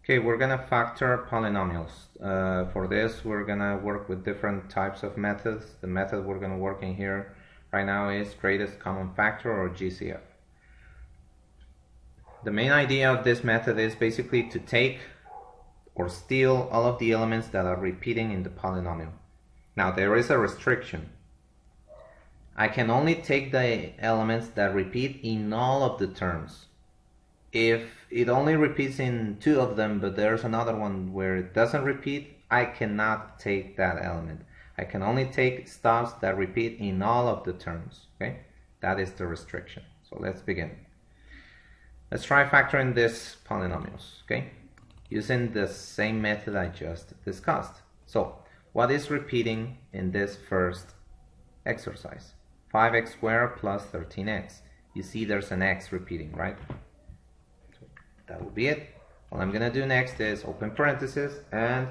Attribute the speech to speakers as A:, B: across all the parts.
A: Okay, we're gonna factor polynomials. For this, we're gonna work with different types of methods. The method we're gonna work in here right now is greatest common factor, or GCF. The main idea of this method is basically to take or steal all of the elements that are repeating in the polynomial. Now, there is a restriction. I can only take the elements that repeat in all of the terms. If it only repeats in two of them, but there's another one where it doesn't repeat, I cannot take that element. I can only take stuffs that repeat in all of the terms. Okay, that is the restriction. So let's begin. Let's try factoring these polynomials, okay, using the same method I just discussed. So what is repeating in this first exercise? 5x squared plus 13x. You see there's an x repeating, right? That will be it. What I'm going to do next is open parentheses and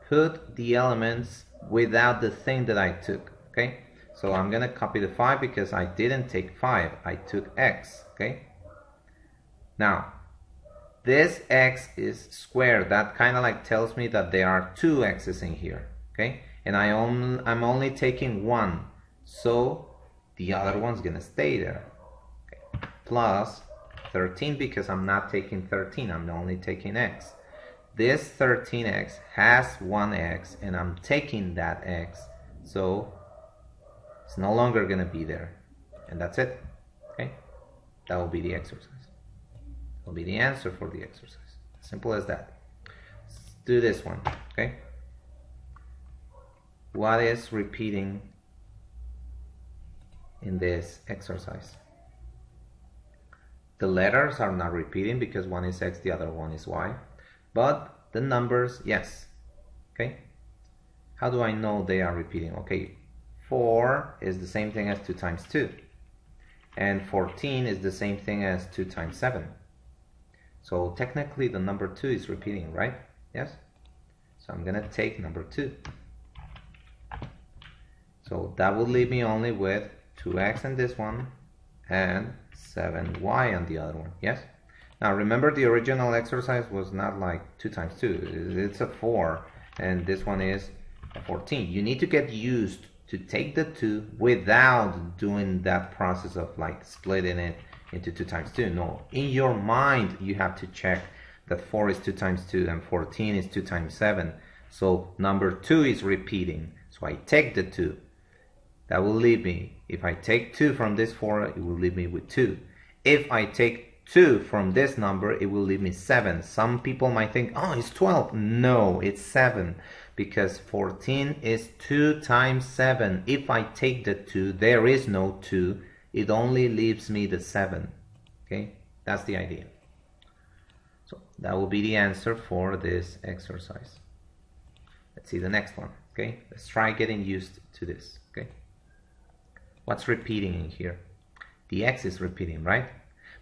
A: put the elements without the thing that I took. Okay, so I'm going to copy the 5 because I didn't take 5, I took x. Okay, now this x is squared. That kind of like tells me that there are two x's in here. Okay, and I'm only taking one, so the other one's going to stay there. Okay. Plus 13 because I'm not taking 13, I'm only taking x. This 13x has one x and I'm taking that x, so it's no longer going to be there. And that's it. Okay, that will be the exercise. That will be the answer for the exercise. Simple as that. Let's do this one. Okay, what is repeating in this exercise? The letters are not repeating because one is x, the other one is y. But the numbers, yes. Okay? How do I know they are repeating? Okay, 4 is the same thing as 2 times 2. And 14 is the same thing as 2 times 7. So technically the number 2 is repeating, right? Yes? So I'm going to take number 2. So that will leave me only with 2x in this one and 7y on the other one. Yes? Now remember, the original exercise was not like 2 times 2. It's a 4 and this one is a 14. You need to get used to take the 2 without doing that process of like splitting it into 2 times 2. No, in your mind you have to check that 4 is 2 times 2 and 14 is 2 times 7. So number 2 is repeating. So I take the 2. That will leave me, if I take 2 from this 4, it will leave me with 2. If I take 2 from this number, it will leave me 7. Some people might think, oh, it's 12. No, it's 7, because 14 is 2 times 7. If I take the 2, there is no 2. It only leaves me the 7. Okay, that's the idea. So that will be the answer for this exercise. Let's see the next one. Okay, let's try getting used to this. Okay, what's repeating in here? The x is repeating, right?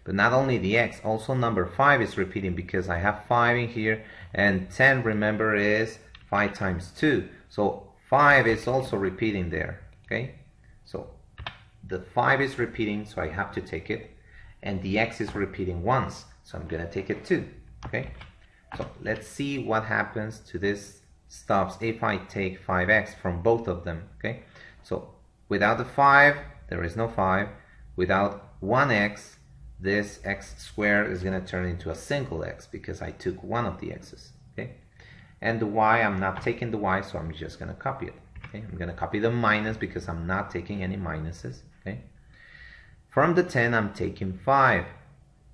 A: But not only the x, also number 5 is repeating because I have 5 in here, and 10, remember, is 5 times 2. So 5 is also repeating there. Okay, so the 5 is repeating, so I have to take it, and the x is repeating once, so I'm gonna take it too. Okay, so let's see what happens to this stuffs if I take 5x from both of them. Okay, so without the 5, there is no 5. Without 1x, this x squared is going to turn into a single x because I took one of the x's. Okay, and the y, I'm not taking the y, so I'm just going to copy it. Okay, I'm going to copy the minus because I'm not taking any minuses. Okay, from the 10, I'm taking 5.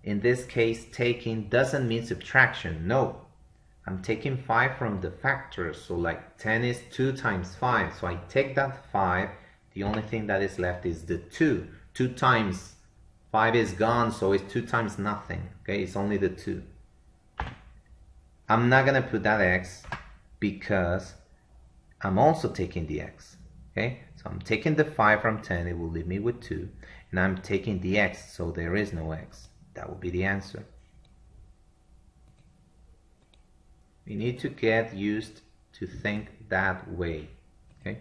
A: In this case, taking doesn't mean subtraction. No, I'm taking 5 from the factors. So like 10 is 2 times 5. So I take that 5. The only thing that is left is the 2. 2 times 5 is gone, so it's 2 times nothing. Okay, it's only the 2. I'm not going to put that x because I'm also taking the x. Okay, so I'm taking the 5 from 10, it will leave me with 2. And I'm taking the x, so there is no x. That will be the answer. We need to get used to think that way. Okay,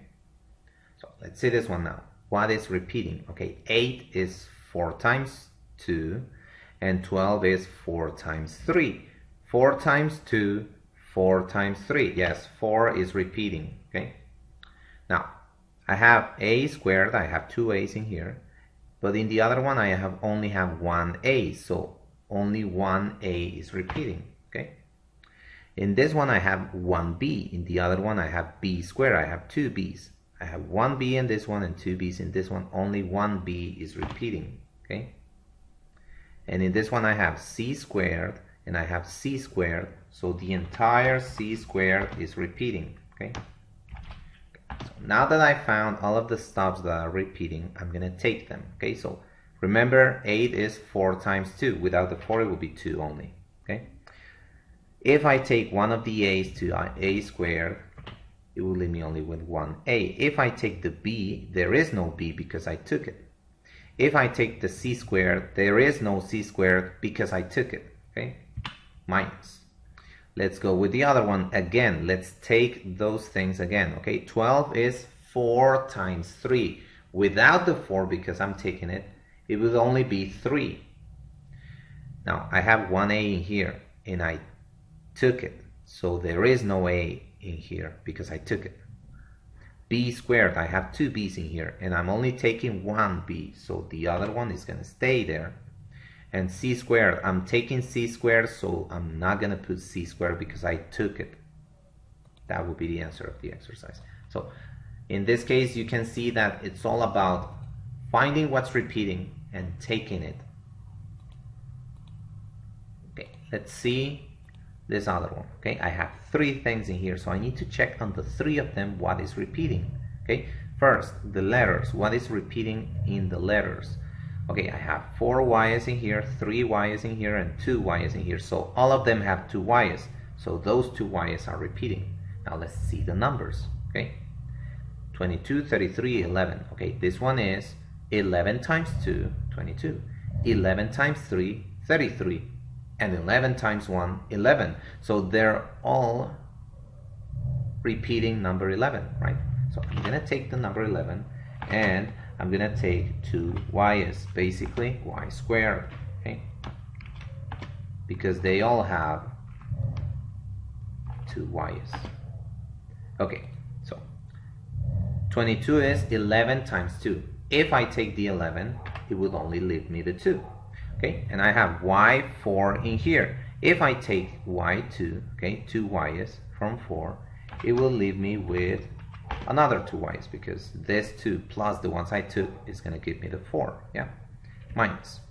A: so let's see this one now. What is repeating? Okay, 8 is 4 times 2 and 12 is 4 times 3. 4 times 2, 4 times 3. Yes, 4 is repeating, okay? Now, I have a squared, I have two a's in here, but in the other one I only have one a, so only one a is repeating, okay? In this one I have one b, in the other one I have b squared, I have two b's. I have one b in this one and two b's in this one, only one b is repeating, okay? And in this one I have c squared and I have c squared, so the entire c squared is repeating, okay? So now that I found all of the stops that are repeating, I'm going to take them, okay? So remember, 8 is 4 times 2. Without the 4, it will be 2 only, okay? If I take one of the a's to a squared, it will leave me only with one a. If I take the b, there is no b because I took it. If I take the c squared, there is no c squared because I took it, okay? Minus. Let's go with the other one again. Let's take those things again, okay? 12 is 4 times 3. Without the 4, because I'm taking it, it would only be 3. Now, I have one a in here, and I took it. So there is no a in here because I took it. B squared, I have two b's in here, and I'm only taking one b, so the other one is going to stay there. And c squared, I'm taking c squared, so I'm not going to put c squared because I took it. That would be the answer of the exercise. So in this case, you can see that it's all about finding what's repeating and taking it. Okay, let's see this other one. Okay, I have 3 things in here, so I need to check on the 3 of them what is repeating. Okay, first, the letters. What is repeating in the letters? Okay, I have 4 y's in here, 3 y's in here, and 2 y's in here. So all of them have 2 y's. So those 2 y's are repeating. Now let's see the numbers. Okay, 22, 33, 11. Okay, this one is 11 times 2, 22. 11 times 3, 33. And 11 times 1, 11. So they're all repeating number 11, right? So I'm going to take the number 11 and I'm going to take 2 y's, basically y squared, okay? Because they all have 2 y's. Okay, so 22 is 11 times 2. If I take the 11, it will only leave me the 2. Okay, and I have y4 in here. If I take y2, okay, 2 y's from 4, it will leave me with another 2 y's because this 2 plus the ones I took is going to give me the 4, yeah, minus.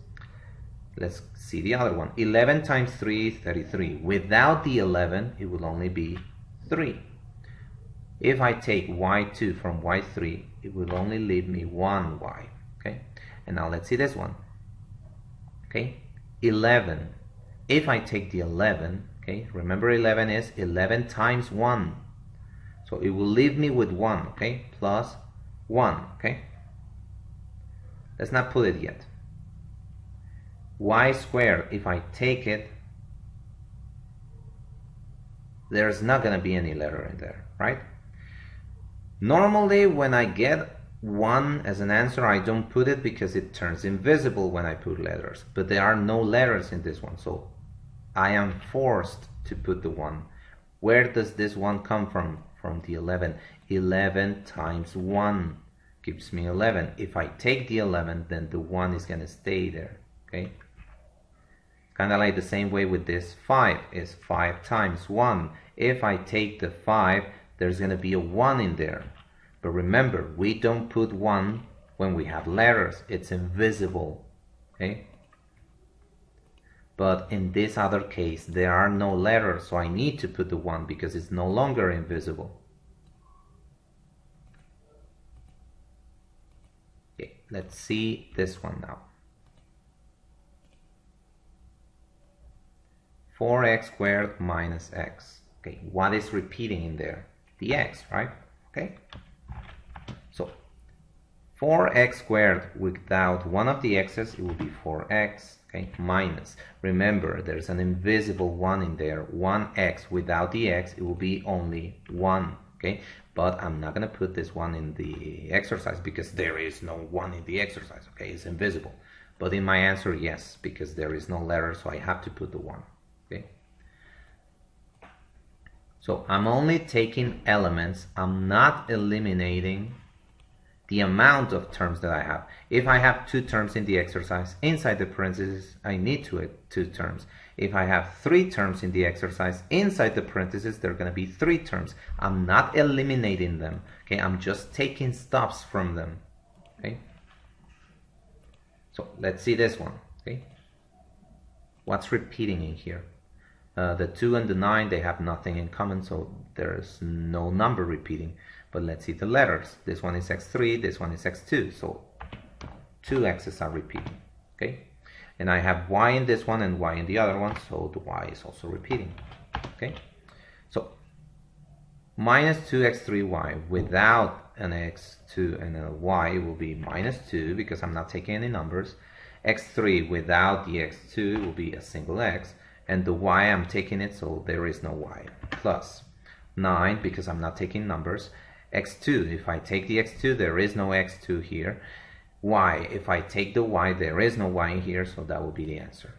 A: Let's see the other one. 11 times 3 is 33. Without the 11, it will only be 3. If I take y2 from y3, it will only leave me 1 y, okay? And now let's see this one. Okay, 11. If I take the 11, okay, remember 11 is 11 times 1. So it will leave me with 1, okay, plus 1, okay. Let's not put it yet. Y squared, if I take it, there's not going to be any letter in there, right? Normally, when I get 1 as an answer, I don't put it because it turns invisible when I put letters. But there are no letters in this one, so I am forced to put the 1. Where does this 1 come from? From the 11. 11 times 1 gives me 11. If I take the 11, then the 1 is going to stay there, okay? Kind of like the same way with this 5 is 5 times 1. If I take the 5, there's going to be a 1 in there. But remember, we don't put 1 when we have letters. It's invisible, okay? But in this other case, there are no letters, so I need to put the 1 because it's no longer invisible. Okay, let's see this one now. 4x squared minus x. Okay, what is repeating in there? The x, right? Okay. So 4x squared without one of the x's, it will be 4x, okay, minus. Remember, there's an invisible 1 in there. 1x without the x, it will be only 1, okay? But I'm not going to put this 1 in the exercise because there is no 1 in the exercise, okay? It's invisible. But in my answer, yes, because there is no letter, so I have to put the 1, okay? So I'm only taking elements. I'm not eliminating the amount of terms that I have. If I have 2 terms in the exercise, inside the parentheses, I need 2 terms. If I have 3 terms in the exercise, inside the parentheses, there are going to be 3 terms. I'm not eliminating them. Okay, I'm just taking stops from them. Okay. So let's see this one. Okay. What's repeating in here? The 2 and the 9, they have nothing in common, so there's no number repeating. But let's see the letters. This one is x3, this one is x2, so 2 x's are repeating. Okay, and I have y in this one and y in the other one, so the y is also repeating. Okay, so minus 2x3y without an x2 and a y will be minus 2 because I'm not taking any numbers. X3 without the x2 will be a single x, and the y I'm taking it, so there is no y. Plus 9 because I'm not taking numbers. X2, if I take the x2, there is no x2 here. Y, if I take the y, there is no y in here, so that will be the answer.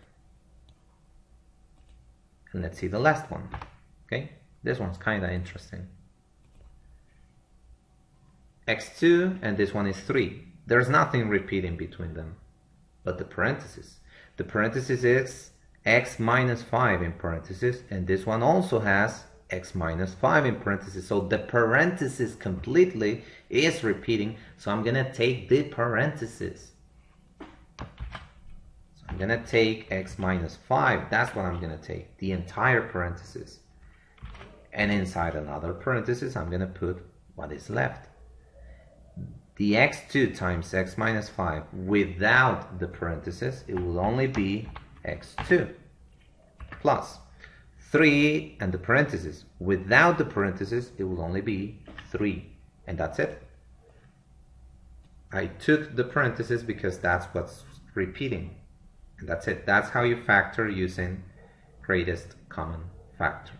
A: And let's see the last one. Okay, this one's kind of interesting. X2 and this one is 3. There's nothing repeating between them but the parentheses. The parenthesis is x minus 5 in parentheses, and this one also has x minus 5 in parentheses. So the parenthesis completely is repeating, so I'm gonna take the parentheses. So I'm gonna take x minus 5, that's what I'm gonna take, the entire parenthesis. And inside another parenthesis, I'm gonna put what is left. The x2 times x minus 5 without the parenthesis, it will only be x2 plus 3 and the parenthesis. Without the parenthesis, it will only be 3. And that's it. I took the parenthesis because that's what's repeating. And that's it. That's how you factor using greatest common factor.